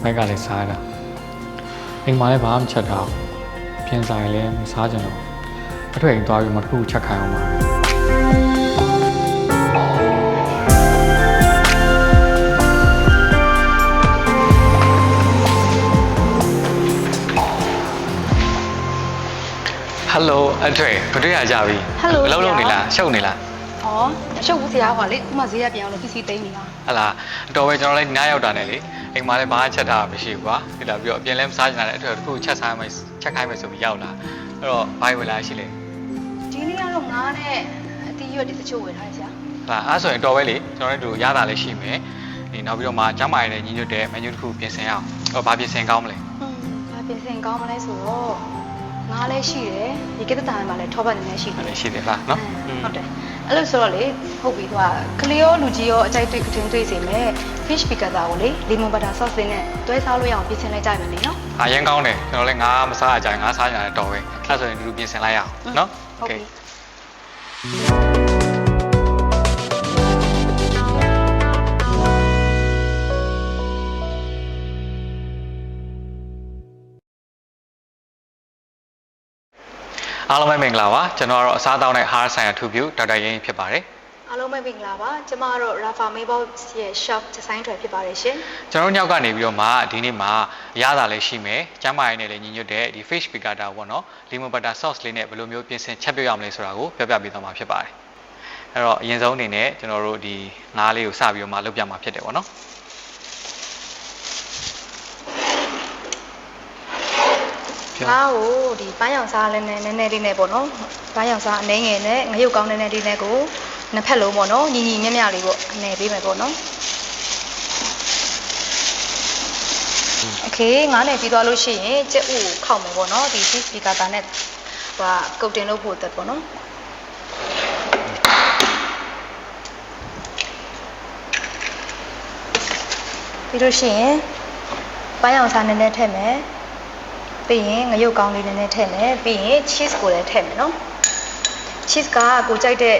ဘက်ကလည်းစားတာအိမ်မှာလည်းဘာမှမချက်တာပြင်ဆိုင်လည်းမစားကြတော့အထွေအိမ်သွားပြီးမှတစ်ခုချက်ခိုင်းအောင်ပါဟယ်လိုအထွေမတွေ့ရကြပြီအလုံးလုံးနေလားရှုပ်နေလားဩရှုပ်ဘူးဆရာဟောလေခုမှဈေးရပြန်အောင်လို့ပစ္စည်းသိမ်းနေတာဟလာအတော်ပဲကျွန်တော်လည်းနားရောက်တာနဲ့လေအိမ်မှာလည်းဘာမှချက်ထားမရှိဘူးကွာဒီလာပြီးတော့အပြင်လည်းမစားချင်တာလည်းအထွေတစ်ခုချက်စားမှချက်ခိုင်းမယ်ဆိုပြီးရောက်လာအဲ့တော့ဘာဝင်လာရှိလဲဒီနေ့ကတော့ငါးနဲ့အတီးရွက်တွေတချို့ဝယ်ထားဆရာဟာအဲ့ဆိုရင်တော်ပဲလေကျွန်တော်တို့ရတာလည်းရှိမယ်ဒီနောက်ပြီးတော့မှကျမ်းမာရည်နဲ့ညီညွတ်တဲ့ menu တစ်ခုပြင်ဆင်အောင်ဟောဘာပြင်ဆင်ကောင်းမလဲဘာပြင်ဆင်ကောင်းမလဲဆိုတော့ငါးလည်းရှိတယ်ဒီကိတ္တတာမှာလည်းထောပတ်နေနေရှိတယ်လည်းရှိတယ်လားနော်ဟုတ်တယ်အဲ့လိုဆိုတော့လေဟုတ်ပြီသူကကလေးရောလူကြီးရောအကြိုက်တွေ့တင်တွေ့စေမယ် fish picada ကိုလေ lemon butter sauce လေးနဲ့တွဲစားလို့ရအောင်ပြင်ဆင်လိုက်ကြမယ်လေနော်ဟာရမ်းကောင်းတယ်ကျွန်တော်လည်းငါးမစားကြရင်ငါးစားကြတယ်တော်ပဲအဲ့ဆိုရင်ဒီလိုပြင်ဆင်လိုက်ရအောင်နော်โอเคအားလုံးပဲမင်္ဂလာပါကျွန်တော်ကတော့အစားအသောက်နဲ့ဟားဆိုင်ရာထူပြူဒေါက်တာရင်းဖြစ်ပါတယ်အားလုံးပဲမင်္ဂလာပါကျမကတော့ Rafa Mailbox ရဲ့ shop design တွေဖြစ်ပါတယ်ရှင်ကျွန်တော်ညောက်ကနေပြီးတော့မှဒီနေ့မှာရတာလည်းရှိမယ်ကျမ်းမာရေးနဲ့လည်းညီညွတ်တဲ့ဒီ fish picada ပေါ့နော် lemon butter sauce လေးနဲ့ဘယ်လိုမျိုးပြင်ဆင်ချက်ပြရမလဲဆိုတာကိုပြောပြပေးသွားမှာဖြစ်ပါတယ်အဲ့တော့အရင်ဆုံးအနေနဲ့ကျွန်တော်တို့ဒီငါးလေးကိုစပြီးတော့မှလုပ်ပြမှာဖြစ်တယ်ပေါ့နော်ငါ့ကိုဒီပန်းရောင်စားလည်းနည်းနည်းလေးနဲ့ပေါ့နော်ပန်းရောင်စားအနှဲငယ်နဲ့ငရုတ်ကောင်းနည်းနည်းလေးနဲ့ကိုနှစ်ဖက်လုံးပေါ့နော်ညီညီမြမြလေးပေါ့အနေပေးမယ်ပေါ့နော်โอเคငါးနယ်ပြီးသွားလို့ရှိရင်ကြက်ဥကိုခောက်မယ်ပေါ့နော်ဒီ fish picada နဲ့ဟိုကုတ်တင်လုပ်ဖို့တက်ပေါ့နော်ပြီးလို့ရှိရင်ပန်းရောင်စားနည်းနည်းထည့်မယ်ပြီးရင်ငရုတ်ကောင်းလေးနည်းနည်းထည့်မယ်ပြီးရင် cheese ကိုလည်းထည့်မယ်နော် cheese ကကိုကြိုက်တဲ့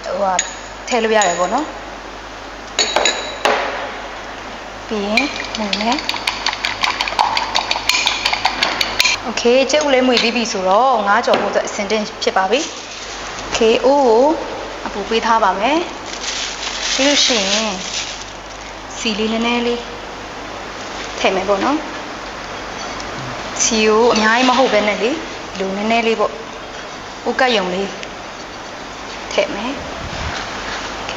ဟိုဟာထည့်လို့ရတယ်ပေါ့နော်ပြီးရင်မှုမယ် okay ကြက်ဥလေးမှုပြီးပြီဆိုတော့ငါးကြော်ဖို့အတွက်အဆင်သင့်ဖြစ်ပါပြီ okay အိုးကိုအပူပေးထားပါမယ်ပြီးလို့ရှိရင်စီလေးနည်းနည်းလေးထည့်မယ်ပေါ့နော်စီကိုအများကြီးမဟုတ်ပဲနဲ့လေလူနည်းနည်းလေးပေါ့ဥကတ်ယုံလေးထည့်မယ်โอเค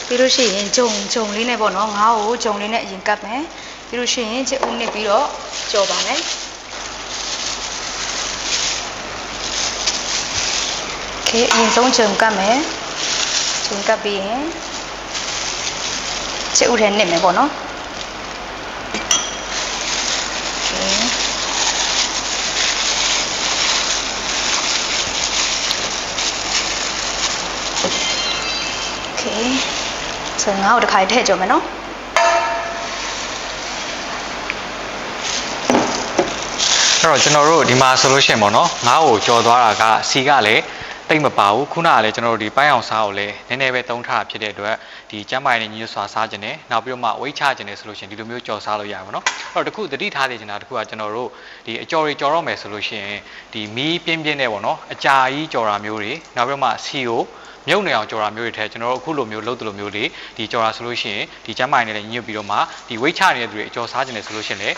ပြီးလို့ရှိရင်ဂျုံလေးနဲ့ပေါ့နော်ငါ့ကိုဂျုံလေးနဲ့အရင်ကတ်မယ်ပြီးလို့ရှိရင်ချစ်ဦးနစ်ပြီးတော့ကြော်ပါမယ်โอเคအရင်ဆုံးဂျုံကတ်မယ်ဂျုံကတ်ပြီးရင်ချစ်ဦးထဲနစ်မယ်ပေါ့နော်ဆိုငါ့ကိုတစ်ခါထည့်ကြမယ်နော်အဲ့တော့ကျွန်တော်တို့ဒီမှာဆိုလို့ရှိရင်ပေါ့နော်ငါးကိုကြော်သွားတာကစီကလည်းတိတ်မပါဘူးခုနကလည်းကျွန်တော်တို့ဒီပန်းအောင်စားကိုလည်းနည်းနည်းပဲသုံးထားဖြစ်တဲ့အတွက်ဒီကျမ်းမာရေးနဲ့ညီညွတ်စွာစားခြင်းနဲ့နောက်ပြီးတော့မှဝိတ်ချခြင်းနဲ့ဆိုလို့ရှိရင်ဒီလိုမျိုးကြော်စားလို့ရပါတော့အဲ့တော့တခုသတိထားနေချင်တာတခုကကျွန်တော်တို့ဒီအကြော်တွေကြော်တော့မယ်ဆိုလို့ရှိရင်ဒီမီးပြင်းပြင်းနဲ့ပေါ့နော်အကြာကြီးကြော်တာမျိုးတွေနောက်ပြီးတော့မှစီကိုမြုပ်နေအောင်ကြော်တာမျိုးတွေထဲကျွန်တော်တို့အခုလိုမျိုးလုပ်တယ်လို့မျိုးတွေဒီကြော်တာဆိုလို့ရှိရင်ဒီကျမ်းမာရေးနဲ့လည်းညှို့ပြီးတော့မှဒီဝိတ်ချနေတဲ့သူတွေအကြော်စားခြင်းနဲ့ဆိုလို့ရှိရင်လည်း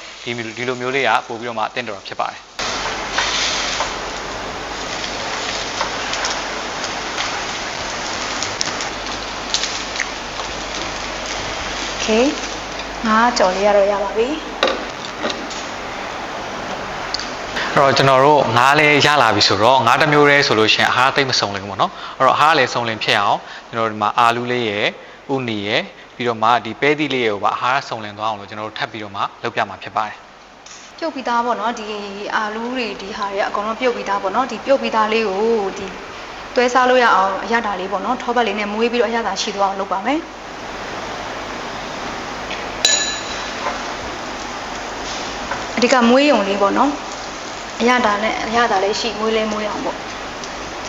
ဒီလိုမျိုးလေးကပို့ပြီးတော့မှအသင့်တော်ဖြစ်ပါတယ်โอเคငါကြော်လေးရတော့ရပါပြီအဲ့တော့ကျွန်တော်တို့ငါးလေးရလာပြီဆိုတော့ငါးတစ်မျိုးတည်းဆိုလို့ရှိရင်အဟာရသိမ့်မစုံလင်ဘူးပေါ့နော်အဲ့တော့အဟာရလည်းစုံလင်ဖြစ်အောင်ကျွန်တော်တို့ဒီမှာအာလူးလေးရယ်ဥနီရယ်ပြီးတော့မှဒီပဲသီးလေးရယ်ကိုပါအဟာရစုံလင်သွားအောင်လို့ကျွန်တော်တို့ထပ်ပြီးတော့မှလုပ်ပြမှာဖြစ်ပါတယ်ပြုတ်ပြီးသားပေါ့နော်ဒီအာလူးတွေဒီဟာတွေအကုန်လုံးပြုတ်ပြီးသားပေါ့နော်ဒီပြုတ်ပြီးသားလေးကိုဒီတွဲစားလို့ရအောင်အရသာလေးပေါ့နော်ထောပတ်လေးနဲ့မွေးပြီးတော့အရသာရှိသွားအောင်လုပ်ပါမယ်အဓိကမွေးရုံလေးပေါ့နော်အရသာနဲ့အရသာလေးရှိမွေးလဲမွေးအောင်ပေါ့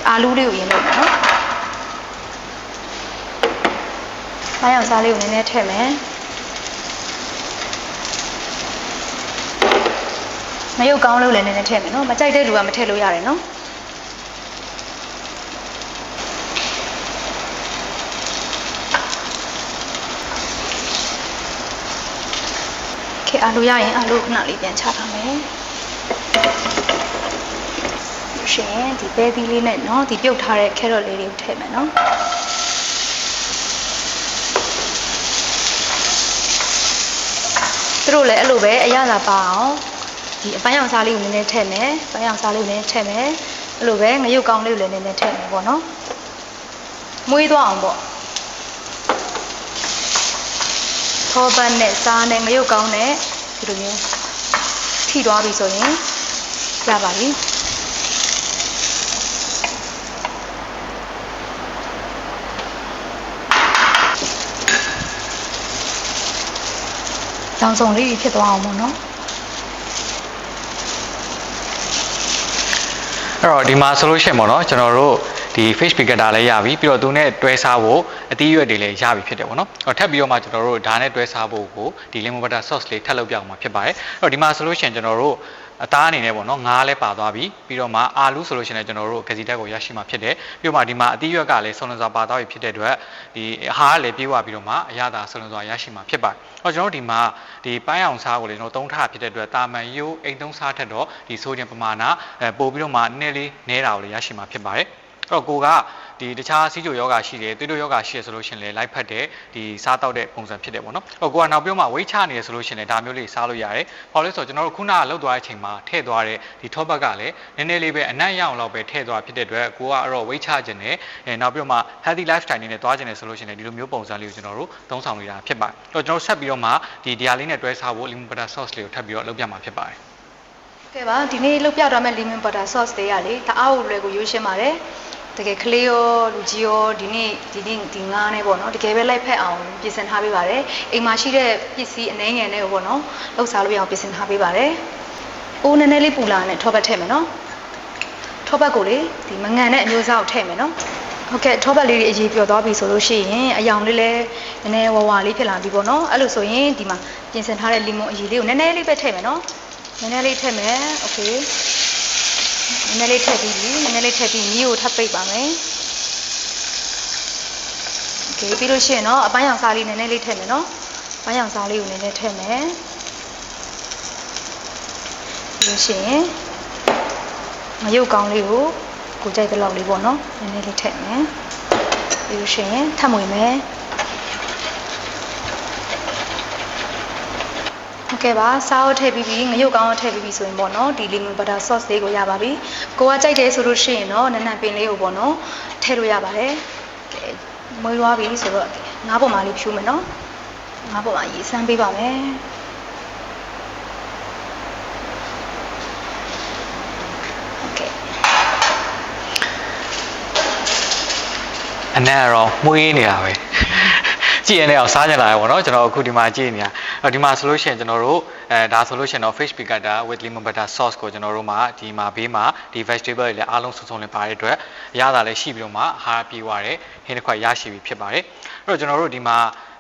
အာလူးလေးကိုရင်လုပ်မယ်နော်ပန်းရောင်စားလေးကိုနည်းနည်းထည့်မယ် ငရုတ်ကောင်းလို့လည်းနည်းနည်းထည့်မယ်နော်မကြိုက်တဲ့လူကမထည့်လို့ရတယ်နော်အာလူရရင်အာလူခဏလေးပြန်ချထားမယ်ရှင်ဒီပဲသီးလေးနဲ့เนาะဒီပြုတ်ထားတဲ့ကဲရော့လေးတွေကိုထည့်မယ်เนาะသူတို့လည်းအဲ့လိုပဲအရသာပါအောင်ဒီအပန်းရောင်စားလေးကိုနည်းနည်းထည့်မယ်ပန်းရောင်စားလေးကိုနည်းနည်းထည့်မယ်အဲ့လိုပဲငရုတ်ကောင်းလေးကိုလည်းနည်းနည်းထည့်မယ်ပေါ့เนาะမွေးသွားအောင်ပေါ့ထောပတ်နဲ့စားနဲ့ငရုတ်ကောင်းနဲ့ဒီလိုမျိုးထိသွားပြီဆိုရင်ရပါပြီတောင်စုံလေးဖြစ်သွားအောင်ပေါ့နော်အဲ့တော့ဒီမှာဆိုလို့ရှိရင်ပေါ့နော်ကျွန်တော်တို့ဒီ face picker တာလည်းရပြီပြီးတော့သူနဲ့တွဲစားဖို့အသီးရွက်တွေလည်းရပြီဖြစ်တယ်ပေါ့နော်အဲ့တော့ထပ်ပြီးတော့မှကျွန်တော်တို့ဒါနဲ့တွဲစားဖို့ကိုဒီ lemon butter sauce လေးထပ်လုပ်ပြအောင်မှာဖြစ်ပါတယ်အဲ့တော့ဒီမှာဆိုလို့ရှိရင်ကျွန်တော်တို့အသားအနေနဲ့ပေါ့နော်ငါးလည်းပါသွားပြီပြီးတော့မှအာလူဆိုလို့ရှိရင်ကျွန်တော်တို့ဂစီတက်ကိုရရှိမှာဖြစ်တယ်ပြီးတော့မှဒီမှာအသီးရွက်ကလည်းစုံလင်စွာပါသွားပြီဖြစ်တဲ့အတွက်ဒီအဟာကလည်းပြေးသွားပြီးတော့မှအရသာစုံလင်စွာရရှိမှာဖြစ်ပါတယ်အဲ့တော့ကျွန်တော်တို့ဒီမှာဒီပန်းအောင်စားကိုလည်းကျွန်တော်သုံးထားဖြစ်တဲ့အတွက်တာမန်ရိုးအိမ်သုံးစားထက်တော့ဒီဆိုဒီယမ်ပမာဏပို့ပြီးတော့မှနည်းလေးနဲတာကိုလည်းရရှိမှာဖြစ်ပါတယ်အဲ့တော့ကိုကဒီတခြားစီးကျိုယောဂရှိတယ်သွေးတိုးယောဂရှိရဆိုလို့ရှိရင်လည်းလိုက်ဖက်တဲ့ဒီစားတောက်တဲ့ပုံစံဖြစ်တယ်ပေါ့နော်။ကိုကနောက်ပြောမှဝိတ်ချနေရဆိုလို့ရှိရင်လည်းဒါမျိုးလေးစားလို့ရတယ်။ဘာလို့လဲဆိုတော့ကျွန်တော်တို့ခုနကလှုပ်သွားတဲ့အချိန်မှာထည့်သွားတဲ့ဒီထောပတ်ကလည်းနည်းနည်းလေးပဲအနံ့ရအောင်လောက်ပဲထည့်သွားဖြစ်တဲ့အတွက်ကိုကအဲ့တော့ဝိတ်ချခြင်းနဲ့နောက်ပြောမှ healthy lifestyle နဲ့သွားခြင်းနဲ့ဆိုလို့ရှိရင်ဒီလိုမျိုးပုံစံလေးကိုကျွန်တော်တို့သုံးဆောင်နေတာဖြစ်ပါတယ်။အဲ့တော့ကျွန်တော်ဆက်ပြီးတော့မှဒီတရားလေးနဲ့တွဲစားဖို့ lemon butter sauce လေးကိုထပ်ပြီးတော့လုပ်ပြမှာဖြစ်ပါတယ်။ကဲပါဒီနေ့လုပ်ပြတော့မဲ့ lemon butter sauce လေးရလေတအားကိုလွယ်ကိုရိုးရှင်းပါတယ်။တကယ်ကလေးရောလူကြီးရောဒီနေ့ဒီငါးနဲ့ပေါ့နော်တကယ်ပဲလိုက်ဖက်အောင်ပြင်ဆင်ထားပေးပါတယ်အိမ်မှာရှိတဲ့ပစ္စည်းအနှဲငယ်နဲ့ပေါ့နော်လှုပ်စားလို့ရအောင်ပြင်ဆင်ထားပေးပါတယ်အိုးနည်းနည်းလေးပူလာနဲ့ထောပတ်ထည့်မယ်နော်ထောပတ်ကိုလေဒီမငန်တဲ့အမျိုးအစားကိုထည့်မယ်နော်ဟုတ်ကဲ့ထောပတ်လေးတွေအရေးပြောသွားပြီဆိုလို့ရှိရင်အယောင်လေးလည်းနည်းနည်းဝါလေးဖြစ်လာပြီပေါ့နော်အဲ့လိုဆိုရင်ဒီမှာပြင်ဆင်ထားတဲ့လီမွန်အရေးလေးကိုနည်းနည်းလေးပဲထည့်မယ်နော်နည်းနည်းလေးထည့်မယ်โอเคနည်းနည်းလေးထည့်ပြီးပြီနည်းနည်းလေးထည့်ပြီးမီးကိုထပ်ပိတ်ပါမယ်โอเคပြီးလို့ရှိရင်တော့အပန်းရောင်စားလေးနည်းနည်းလေးထည့်မယ်နော်ပန်းရောင်စားလေးကိုနည်းနည်းထည့်မယ်ပြီးလို့ရှိရင်ငရုတ်ကောင်းလေးကိုကြိုက်တဲ့လောက်လေးပေါ့နော်နည်းနည်းလေးထည့်မယ်ပြီးလို့ရှိရင်ထပ်မွေမယ်ကဲပါစားအောင်ထည့်ပြီးပြီငရုတ်ကောင်းအောင်ထည့်ပြီးပြီဆိုရင်ပေါ့နော်ဒီ lemon butter sauce လေးကိုရပါပြီကိုကကြိုက်တယ်ဆိုလို့ရှိရင်တော့နန်းနန်းပင်လေးကိုပေါ့နော်ထည့်လို့ရပါတယ်ကဲမွေးသွားပြီဆိုတော့ငါးပေါ်မှာလေးဖြူမယ်နော်ငါးပေါ်မှာရေစမ်းပေးပါမယ်โอเคအနံ့တော့မှုေးနေတာပဲကြည့်ရတဲ့အောင်စားကြလာရပါတော့ကျွန်တော်အခုဒီမှာကြည့်နေတာဒီမှာဆိုလို့ရှိရင်ကျွန်တော်တို့ဒါဆိုလို့ရှိရင်တော့ fish piccata with lemon butter sauce ကိုကျွန်တော်တို့မှာဒီမှာဘေးမှာဒီ vegetable တွေလည်းအားလုံးစုံစုံလင်ပါတဲ့အတွက်အရသာလည်းရှိပြီးတော့မှအဟာပြေးသွားတဲ့ဟင်းတစ်ခွက်ရရှိပြီဖြစ်ပါတယ်အဲ့တော့ကျွန်တော်တို့ဒီမှာ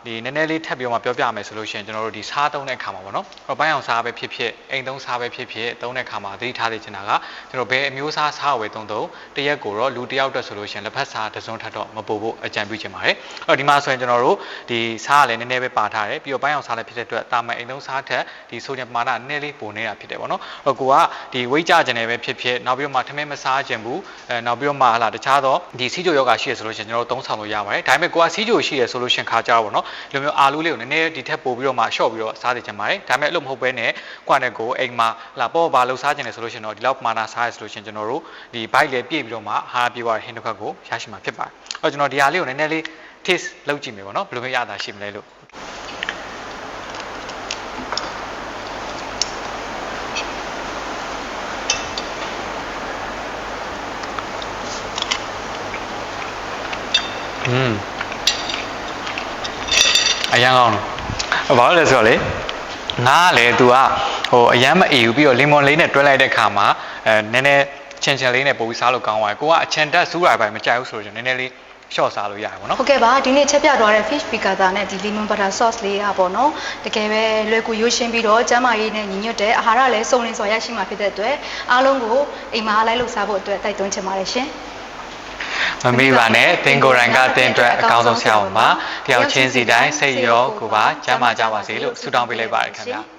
ဒီနည်းနည်းလေးထပ်ပြီးတော့ပြောပြမယ်ဆိုလို့ရှိရင်ကျွန်တော်တို့ဒီစားသုံးတဲ့အခါမှာပေါ့နော်။ဘိုင်းအောင်စားပဲဖြစ်ဖြစ်အိမ်သုံးစားပဲဖြစ်ဖြစ်သုံးတဲ့အခါမှာသတိထားသိချင်တာကကျွန်တော်ဘယ်အမျိုးအစားစားဝယ်သုံးတရက်ကိုတော့လူတစ်ယောက်တက်ဆိုလို့ရှိရင်လက်ဖက်စားတစ်စုံထပ်တော့မပို့ဖို့အကြံပြုချင်ပါတယ်။အဲ့တော့ဒီမှာဆိုရင်ကျွန်တော်တို့ဒီစားကလည်းနည်းနည်းပဲပါထားတယ်ပြီးတော့ဘိုင်းအောင်စားလည်းဖြစ်တဲ့အတွက်တာမန်အိမ်သုံးစားထက်ဒီဆိုဒီယမ်ပမာဏနည်းနည်းလေးပိုနေတာဖြစ်တယ်ပေါ့နော်။ကိုကဒီဝိတ်ကြခြင်းနဲ့ပဲဖြစ်ဖြစ်နောက်ပြီးတော့မှထမင်းမစားခြင်းဘူးနောက်ပြီးတော့မှတခြားသောဒီစီးကြိုယောဂရှိရဆိုလို့ရှိရင်ကျွန်တော်တို့သုံးဆောင်လို့ရပါတယ်။ဒါပေမဲ့ကိုကစီးကြိုရှိရဆိုလို့ရှိရင်ခါကြတော့ပေါ့နော်။ဒီလိုမျိုးအာလူလေးကိုနည်းနည်းဒီထက်ပိုပြီးတော့မှရှော့ပြီးတော့စားသိချင်ပါတယ်ဒါပေမဲ့အဲ့လိုမဟုတ်ဘဲနဲ့ကွာနဲ့ကိုအိမ်မှာလာပေါ့ဘာလို့စားချင်လဲဆိုလို့ရှိရင်တော့ဒီလောက်ပမာဏစားရဆိုလို့ရှိရင်ကျွန်တော်တို့ဒီဘိုက်လေးပြည့်ပြီးတော့မှဟာပြေးသွားတဲ့ဟင်းတစ်ခါကိုရရှိမှာဖြစ်ပါတယ်အဲ့တော့ကျွန်တော်ဒီဟာလေးကိုနည်းနည်းလေး taste လုပ်ကြည့်မယ်ပေါ့နော်ဘယ်လိုမျိုးရတာရှိမလဲလို့အရန်ကောင်းတော့ဘာလို့လဲဆိုတော့လေငါကလေ तू ကဟိုအရန်မအေးဘူးပြီးတော့လီမွန်လေးနဲ့တွဲလိုက်တဲ့ခါမှာနည်းနည်းချင်လေးနဲ့ပို့ပြီးစားလို့ကောင်းသွားတယ်ကိုကအချန်တက်စူးရပိုင်းမကြိုက်ဘူးဆိုတော့နည်းနည်းလေး short စားလို့ရတယ်ပေါ့နော် ဟုတ်ကဲ့ပါဒီနေ့ချက်ပြသွားတဲ့ fish piccata နဲ့ဒီ lemon butter sauce လေးอ่ะပေါ့နော်တကယ်ပဲလွယ်ကူရိုးရှင်းပြီးတော့ကျန်းမာရေးနဲ့ညီညွတ်တဲ့အာဟာရလည်းစုံလင်စွာရရှိမှာဖြစ်တဲ့အတွက်အားလုံးကိုအိမ်မှာလိုက်လို့စားဖို့အတွက်တိုက်တွန်းချင်ပါတယ်ရှင်မမေ့ပါနဲ့သင်ကိုယ်တိုင်ကသင်အတွက်အကောင်းဆုံးဆရာဝန်ပါတယောက်ချင်းစီတိုင်းစိတ်ရောကိုယ်ပါကျန်းမာကြပါစေလို့ဆုတောင်းပေးလိုက်ပါတယ်ခင်ဗျာ